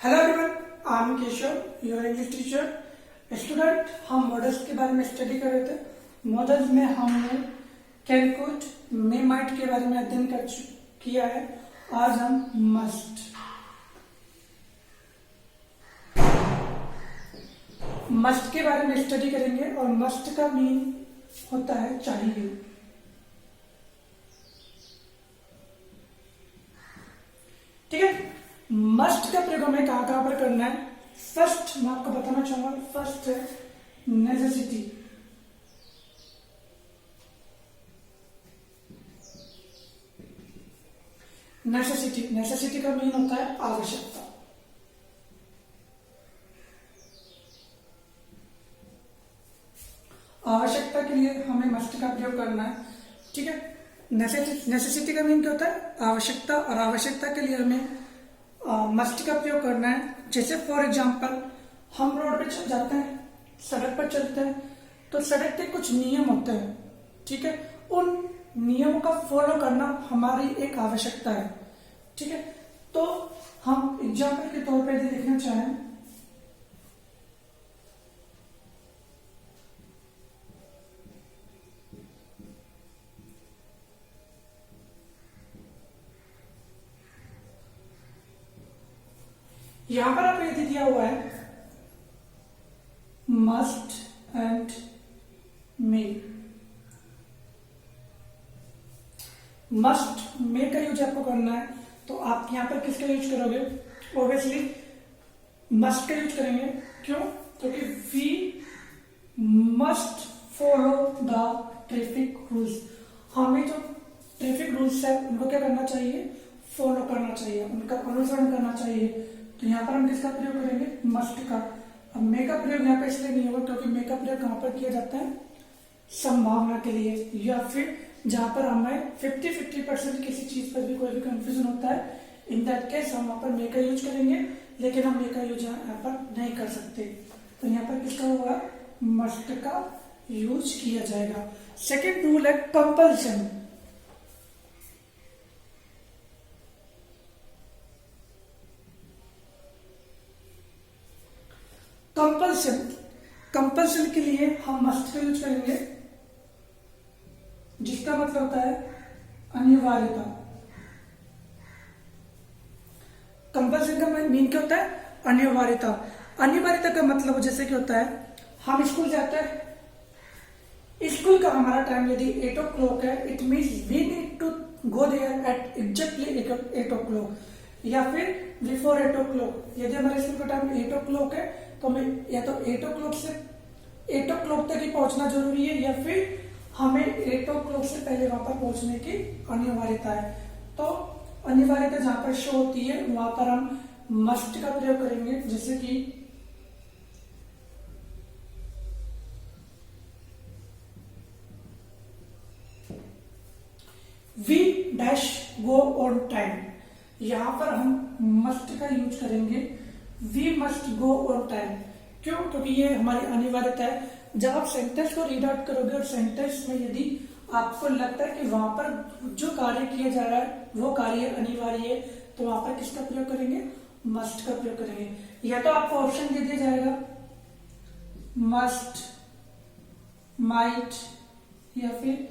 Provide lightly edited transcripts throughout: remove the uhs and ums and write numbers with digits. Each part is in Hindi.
Hello everyone, I am Keshav, your English teacher. Student, हम मॉडल्स के बारे में स्टडी कर रहे थे। मॉडल्स में हमने कैन, कुड, मे, माइट के बारे में अध्ययन किया है। आज हम मस्ट के बारे में स्टडी करेंगे और मस्ट का मीन होता है चाहिए। ठीक है, मस्ट का प्रयोग हमें कहां पर करना है। फर्स्ट मैं आपको बताना चाहूंगा, फर्स्ट है नेसेसिटी। नेसेसिटी का मीन होता है आवश्यकता। आवश्यकता के लिए हमें मस्ट का प्रयोग करना है। ठीक है, नेसेसिटी का मीन क्या होता है? आवश्यकता। और आवश्यकता के लिए हमें मस्ट का प्रयोग करना है। जैसे फॉर एग्जाम्पल, हम रोड पे चल जाते हैं, सड़क पर चलते हैं, तो सड़क के कुछ नियम होते हैं। ठीक है, उन नियमों का फॉलो करना हमारी एक आवश्यकता है। ठीक है, तो हम एग्जाम्पल के तौर पर यदि देखना चाहें, यहां पर आपको यदि दिया हुआ है मस्ट एंड मे। मस्ट मे का यूज आपको करना है, तो आप यहां पर किसका यूज करोगे? ऑब्वियसली मस्ट का यूज करेंगे। क्यों? क्योंकि we must follow the traffic rules. हमें जो ट्रैफिक रूल्स है उनको क्या करना चाहिए? फॉलो करना चाहिए, उनका अनुसरण करना चाहिए। तो यहां पर हम किसका प्रयोग करेंगे? मस्ट का। अब मे का प्रयोग यहां पर इसलिए नहीं होगा क्योंकि मे का प्रयोग कहां पर किया जाता है? संभावना के लिए, या फिर जहां पर हमें 50-50% किसी चीज पर भी कोई भी कंफ्यूजन होता है, इन दैट केस हम वहां पर मे का यूज करेंगे। लेकिन हम मे का यूज यहाँ पर नहीं कर सकते, तो यहाँ पर किसका होगा? मस्ट का यूज किया जाएगा। सेकेंड रूल है कंपल्शन। कंपल्शन के लिए हम मस्ट का यूज करेंगे, जिसका मतलब होता है अनिवार्यता। कंपल्शन का मीन क्या होता है? अनिवार्यता। अनिवार्यता का मतलब जैसे कि होता है, हम स्कूल जाते हैं, स्कूल का हमारा टाइम यदि 8 o'clock है, it means we need to go there at exactly 8 o'clock, या फिर बिफोर 8 o'clock। यदि हमारे स्कूल का टाइम 8 o'clock है, तो हमें या तो 8 o'clock से 8 o'clock तक ही पहुंचना जरूरी है, या फिर हमें 8 o'clock से पहले वहां पर पहुंचने की अनिवार्यता है। तो अनिवार्यता जहां पर शो होती है वहां पर हम मस्ट का प्रयोग करेंगे। जैसे कि we dash go on time, यहां पर हम मस्ट का यूज करेंगे। We must go on time. क्यों? क्योंकि ये हमारी अनिवार्यता है। जब आप सेंटेंस को रीड आउट करोगे और सेंटेंस में यदि आपको लगता है कि वहां पर जो कार्य किया जा रहा है वो कार्य अनिवार्य है, तो वहां पर किसका प्रयोग करेंगे? मस्ट का प्रयोग करेंगे। या तो आपको ऑप्शन दे दिया जाएगा मस्ट, माइट, या फिर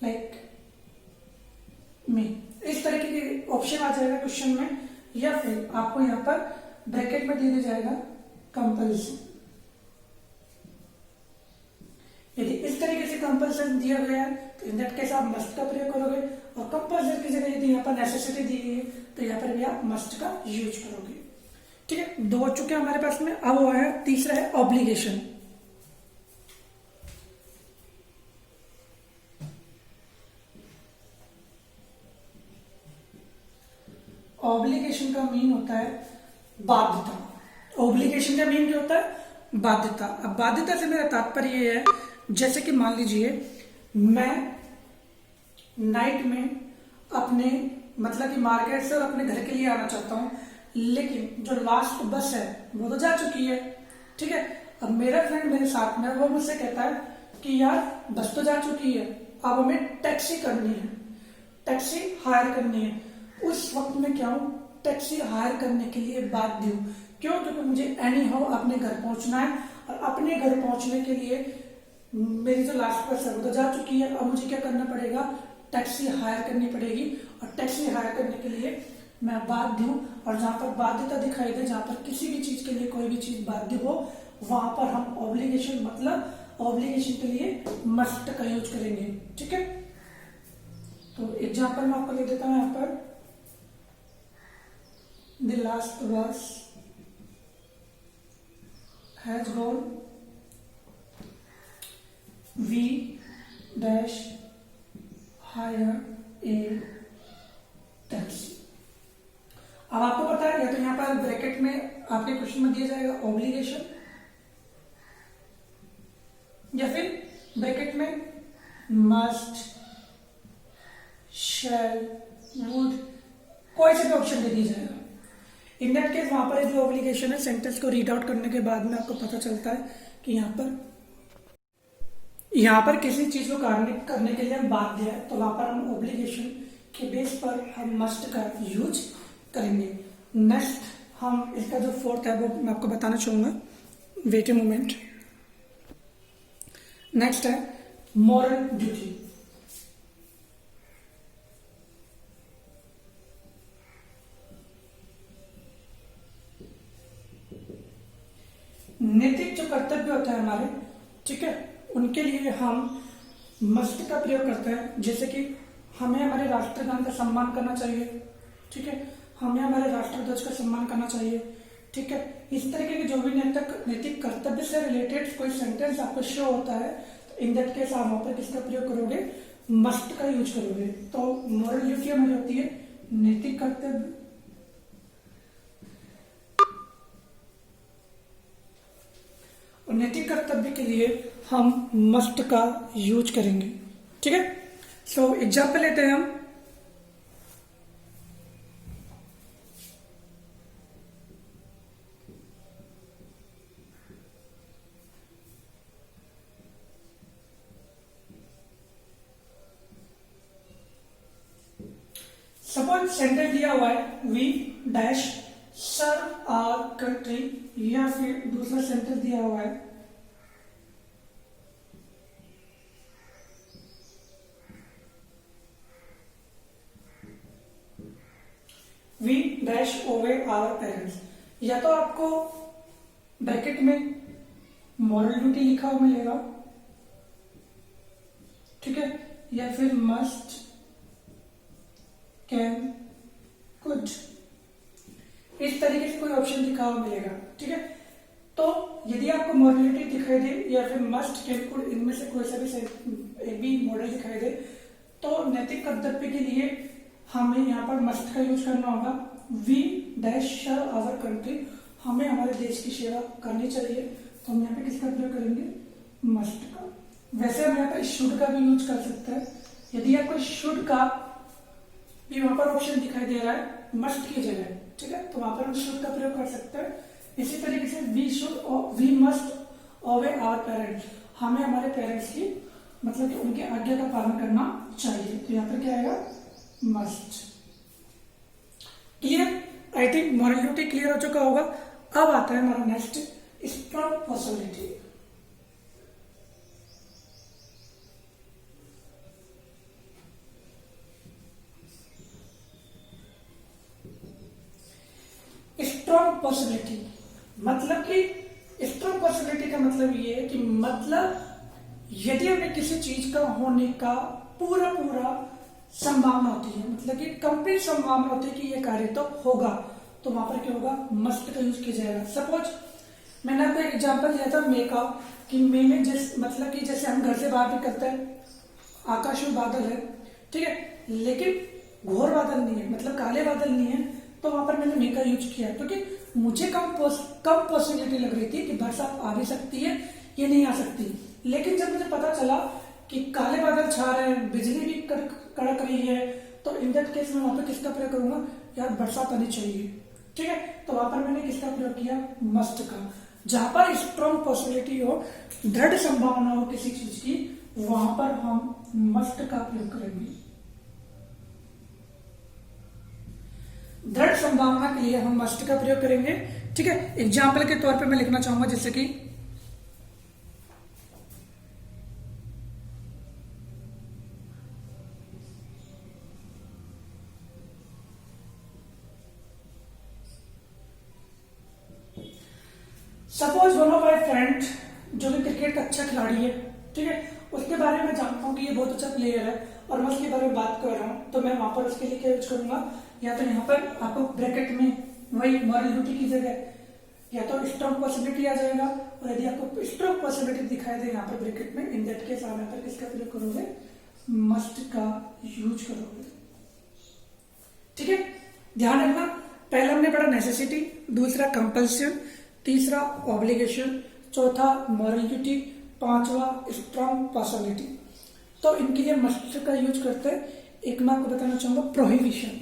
लाइक मे, इस तरह के ऑप्शन आ जाएगा क्वेश्चन में। या फिर आपको यहां पर ब्रैकेट में दे दिया जाएगा कंपल्सन। यदि इस तरीके से कंपल्सन दिया गया है, तो इन दैट केस आप मस्ट का प्रयोग करोगे। और कंपल्सन की जगह यदि यहाँ पर नेसेसिटी दी गई है, तो यहाँ पर भी आप मस्ट का यूज करोगे। ठीक है, 2 हो चुके हमारे पास में। अब वो है तीसरा है ऑब्लिगेशन। ऑब्लिगेशन का मीन होता है बाध्यता। ऑब्लिगेशन का मीन क्या होता है? बाध्यता। अब बाध्यता से मेरा तात्पर्य ये है, जैसे कि मान लीजिए मैं नाइट में अपने मतलब कि मार्केट से अपने घर के लिए आना चाहता हूं, लेकिन जो लास्ट बस है वो तो जा चुकी है। ठीक है, अब मेरा फ्रेंड मेरे साथ में, वो मुझसे कहता है कि यार बस तो जा चुकी है, अब हमें टैक्सी करनी है, टैक्सी हायर करनी है। उस वक्त में क्या हूं? टैक्सी हायर करने के लिए बाध्य हूँ। क्यों? क्योंकि मुझे एनी हाउ अपने घर पहुंचना है और अपने घर पहुंचने के लिए मेरी जो लास्ट बस है वो तो जा चुकी है। अब मुझे क्या करना पड़ेगा? टैक्सी हायर करनी पड़ेगी और टैक्सी हायर करने के लिए मैं बाध्य हूँ। और जहां पर बाध्यता दिखाई दे, जहां पर किसी भी चीज के लिए कोई भी चीज बाध्य हो, वहां पर हम ऑब्लिगेशन मतलब ऑब्लिगेशन के लिए मस्ट का यूज करेंगे। ठीक है, तो एग्जाम्पल मैं आपको ले देता हूं। यहां पर the last bus has gone, we dash hire a taxi. अब आपको पता है, या तो यहां पर ब्रैकेट में आपके क्वेश्चन में दिया जाएगा ऑब्लिगेशन, या फिर ब्रैकेट में मस्ट, शैल, वुड, कोई से भी ऑप्शन दे दिया जाएगा। इन दैट केस वहां पर जो ऑब्लिगेशन है, सेंटेंस को रीड आउट करने के बाद में आपको पता चलता है कि यहाँ पर किसी चीज को करने के लिए हम बाध्य है, तो वहां पर हम ऑब्लिगेशन के बेस पर हम मस्ट का यूज करेंगे। नेक्स्ट हम इसका जो फोर्थ है वो मैं आपको बताना चाहूंगा, वेट ए मोमेंट। नेक्स्ट है मॉरल ड्यूटी। नैतिक जो कर्तव्य होता है हमारे, ठीक है, उनके लिए हम मस्ट का प्रयोग करते हैं। जैसे कि हमें हमारे राष्ट्रगान का सम्मान करना चाहिए, ठीक है, हमें हमारे राष्ट्रध्वज का सम्मान करना चाहिए। ठीक है, इस तरीके के जो भी नैतिक कर्तव्य से रिलेटेड कोई सेंटेंस आपको शो होता है, तो इन दैट केस आप वहां पर किसका प्रयोग करोगे? मस्ट का यूज करोगे। तो मॉरल ड्यूटी हमारी होती है नैतिक कर्तव्य, और नैतिक कर्तव्य के लिए हम मस्ट का यूज करेंगे। ठीक है, सो एग्जाम्पल लेते हैं हम। सपोज सेंटेंस दिया हुआ है, we dash serve our country, या फिर दूसरा सेंटेंस दिया हुआ है, we dash owe our parents. या तो आपको ब्रैकेट में मॉरल ड्यूटी लिखा हुआ मिलेगा, ठीक है, या फिर मस्ट, कैन, कुड, इस तरीके से कोई ऑप्शन लिखा हुआ मिलेगा। ठीक है, तो यदि आपको मॉरलिटी दिखाई दे या फिर मस्ट, कैन, कुड, इनमें से कोई सा भी एक भी मॉडल दिखाई दे, तो नैतिक कर्तव्य के लिए हमें यहाँ पर मस्ट का यूज करना होगा। We dash serve our country, हमें हमारे देश की सेवा करनी चाहिए, तो हम यहाँ पे किसका प्रयोग करेंगे? मस्ट का। वैसे हम यहाँ पर शुड का भी यूज कर सकते हैं। यदि आपको शुड का भी वहां पर ऑप्शन दिखाई दे रहा है मस्ट की जगह, ठीक है, तो वहां पर हम शुड का प्रयोग कर सकते हैं। इसी तरीके से we should, we must obey our parents, हमें हमारे पेरेंट्स की मतलब कि उनकी आज्ञा का पालन करना चाहिए, तो यहाँ पर क्या आएगा? Must. Clear? I think moral duty clear हो चुका होगा। अब आता है हमारा next, strong possibility. Strong possibility मतलब कि स्ट्रॉन्ग पॉसिबिलिटी का मतलब ये है कि मतलब यदि हमें किसी चीज का होने का पूरा संभावना होती है, मतलब कि कंप्लीट संभावना होती है कि ये कार्य तो होगा, तो वहां पर क्या होगा? मस्ट का यूज किया जाएगा। सपोज मैंने आपको एक एग्जांपल दिया था मे का, कि मे में मतलब कि जैसे हम घर से बाहर निकलते हैं, आकाश में बादल है, ठीक है, लेकिन घोर बादल नहीं है, मतलब काले बादल नहीं है, तो वहां पर मैंने मे का यूज किया, क्योंकि मुझे कम पॉसिबिलिटी लग रही थी कि बरसात आ भी सकती है या नहीं आ सकती। लेकिन जब मुझे पता चला कि काले बादल छा रहे हैं, बिजली भी कड़क रही है, तो इन दैट केस में वहां पर किसका प्रयोग करूंगा? यार बरसात आनी चाहिए, ठीक है, तो वहां पर मैंने किसका प्रयोग किया? मस्ट का। जहां पर स्ट्रॉन्ग पॉसिबिलिटी हो, दृढ़ संभावना हो किसी चीज की, वहां पर हम मस्ट का प्रयोग करेंगे। दृढ़ संभावना के लिए हम मस्ट का प्रयोग करेंगे। ठीक है, एग्जाम्पल के तौर पे मैं लिखना चाहूंगा जैसे कि suppose one of my friend जो कि क्रिकेट का अच्छा खिलाड़ी है, ठीक है, उसके बारे में जानता हूँ कि ये बहुत अच्छा प्लेयर है और मैं उसके बारे में बात कर रहा हूँ, तो मैं वहां पर उसके लिए क्या यूज करूंगा, या तो यहाँ पर आपको ब्रैकेट में वही मॉरल ड्यूटी की जगह या तो स्ट्रॉन्ग पॉसिबिलिटी आ जाएगा, और यदि आपको स्ट्रॉन्ग पॉसिबिलिटी दिखाई दे यहाँ पर ब्रैकेट में, इन दैट केस आप यहाँ पर किसका प्रयोग करोगे, मस्ट का यूज करोगे। ठीक है, ध्यान रखना, पहला हमने पढ़ा नेसेसिटी, दूसरा कंपल्सन, तीसरा ऑब्लिगेशन, चौथा मॉरल ड्यूटी, पांचवा स्ट्रॉन्ग पॉसिबिलिटी। तो इनके लिए मस्ट का यूज करते हैं। एक मैं आपको बताना चाहूंगा प्रोहिबिशन।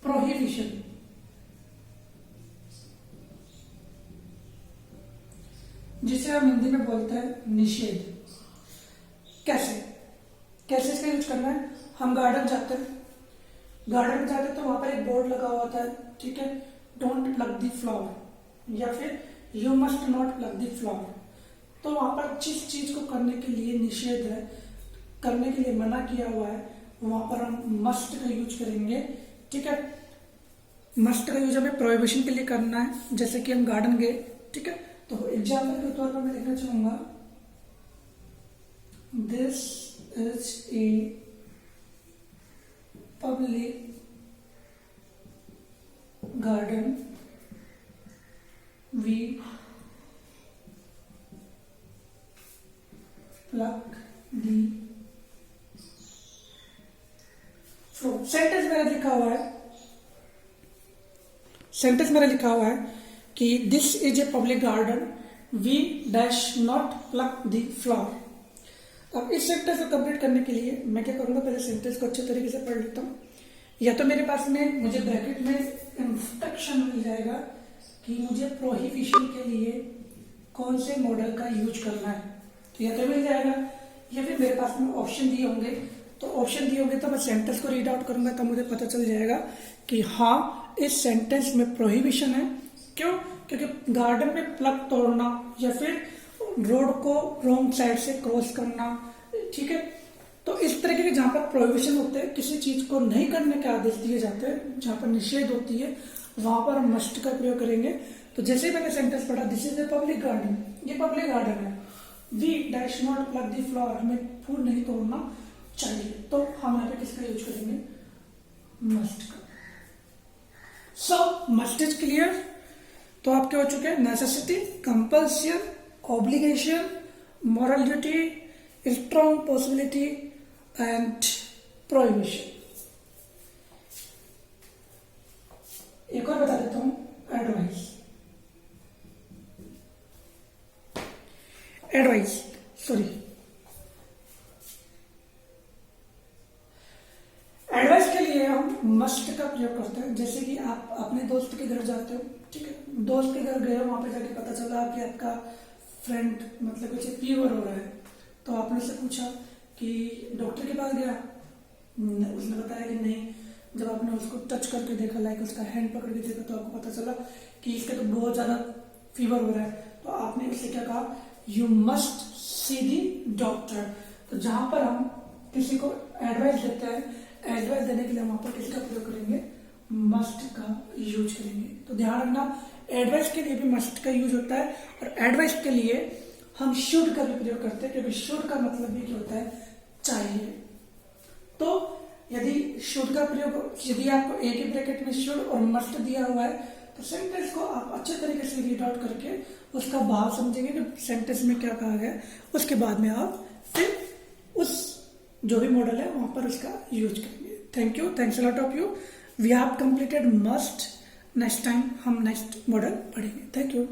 प्रोहिबिशन जिसे हम हिंदी में बोलते हैं निषेध। कैसे कैसे इसका यूज करना है, हम गार्डन जाते हैं, गार्डन में जाते हैं तो वहां पर एक बोर्ड लगा हुआ था, ठीक है, डोंट प्लग द फ्लावर या फिर you must not pluck the flower. तो वहां पर जिस चीज को करने के लिए निषेध है, करने के लिए मना किया हुआ है, वहां पर हम मस्ट का यूज करेंगे। ठीक है, मस्ट का यूज हमें प्रोहिबिशन के लिए करना है, जैसे कि हम गार्डन गए, ठीक है, तो एग्जाम्पल के तौर पर मैं लिखना चाहूंगा this is a public garden, we pluck the flower. Sentence मेरा लिखा हुआ है, सेंटेंस मेरा लिखा हुआ है कि this is a public garden, we dash not pluck the flower. अब इस सेंटेंस को कंप्लीट करने के लिए मैं क्या करूंगा, पहले सेंटेंस को अच्छे तरीके से पढ़ लेता हूं, या तो मेरे पास में मुझे ब्रैकेट में इंस्ट्रक्शन मिल जाएगा कि मुझे प्रोहिबिशन के लिए कौन से मॉडल का यूज करना है, तो या तो मिल जाएगा, या फिर मेरे पास में ऑप्शन दिए होंगे, तो ऑप्शन दिए होंगे तो मैं सेंटेंस को रीड आउट करूंगा, तो मुझे पता चल जाएगा कि हाँ इस सेंटेंस में प्रोहिबिशन है। क्यों? क्योंकि गार्डन में प्लग तोड़ना या फिर रोड को रॉन्ग साइड से क्रॉस करना, ठीक है, तो इस तरीके के जहां पर प्रोहिबिशन होते हैं, किसी चीज को नहीं करने के आदेश दिए जाते हैं, जहां पर निषेध होती है, वहां पर हम मस्ट का प्रयोग करेंगे। तो जैसे ही मैंने सेंटेंस पढ़ा, this is a public garden, ये पब्लिक गार्डन है, we dash not pluck the flower, हमें फूल नहीं तोड़ना चाहिए, तो हम यहाँ पे किसका यूज करेंगे, मस्ट का। सो मस्ट इज क्लियर। तो आपके हो चुके हैं necessity, compulsion, obligation, moral duty, strong possibility and prohibition. एक और बता देता हूं, एडवाइस। एडवाइस सॉरी एडवाइस के लिए हम मस्ट का प्रयोग करते हैं। जैसे कि आप अपने दोस्त के घर जाते हो, ठीक है, दोस्त के घर गए हो, वहां पे जाके पता चला कि आपका फ्रेंड मतलब कुछ फीवर हो रहा है, तो आपने से पूछा कि डॉक्टर के पास गया, उसने बताया कि नहीं। जब आपने उसको टच करके देखा, लाइक उसका हैंड पकड़ के देखा, तो आपको पता चला कि इसके तो बहुत ज्यादा फीवर हो रहा है, तो आपने उससे क्या कहा, you must see the doctor. तो जहां पर हम किसी को एडवाइस देते हैं, एडवाइस देने के लिए हम वहां पर किसका प्रयोग करेंगे, मस्ट का यूज करेंगे। तो ध्यान रखना, एडवाइस के लिए भी मस्ट का यूज होता है, और एडवाइस के लिए हम शुड का भी प्रयोग करते हैं, क्योंकि शुड का मतलब भी क्या होता है, चाहिए। तो यदि शुड का प्रयोग, यदि आपको एक ही ब्रैकेट में शुड और मस्ट दिया हुआ है, तो सेंटेंस को आप अच्छे तरीके से रीड आउट करके उसका भाव समझेंगे कि सेंटेंस में क्या कहा गया, उसके बाद में आप फिर उस जो भी मॉडल है वहां पर उसका यूज करेंगे। Thank you, thanks a lot of you. We have completed must. Next time हम नेक्स्ट मॉडल पढ़ेंगे। Thank you.